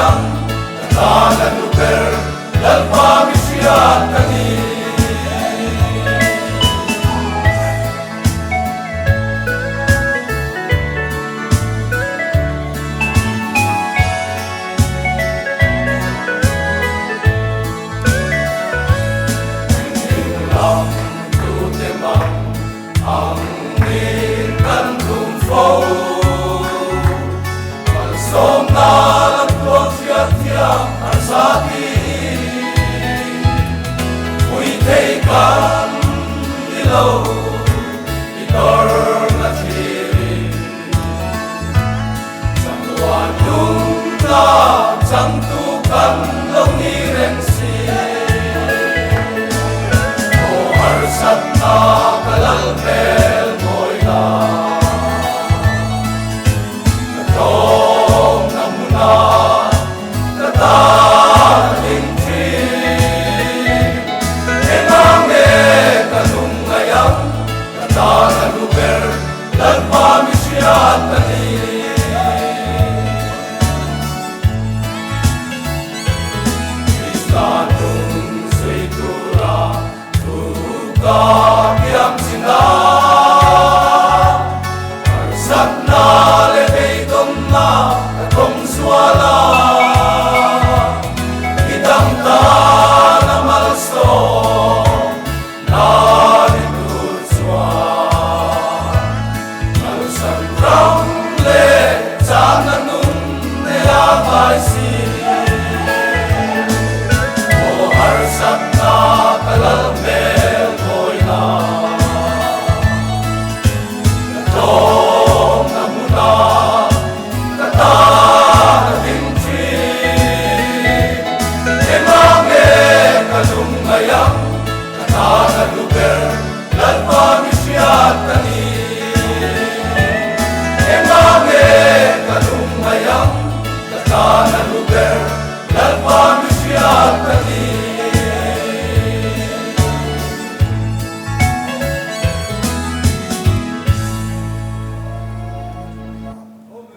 ayang Natalan luper Dalpami siya kani Ang minkan kung foe Malsom na lagtot siya arsati Uitay kan ilaw Itor na siri Sang luan yung na Sang tukan long nirensi O arsat na kalalpel mo'y na Natong na muna Kataling trin Enang kanung ngayang Katalan luper Lalpami siya tanin Kristanong seitura Tuka Yang sila Arsat na lebeitong na Atong suwala Kitang na malsto Na litutswa Arsat ramle Sana nun nilabay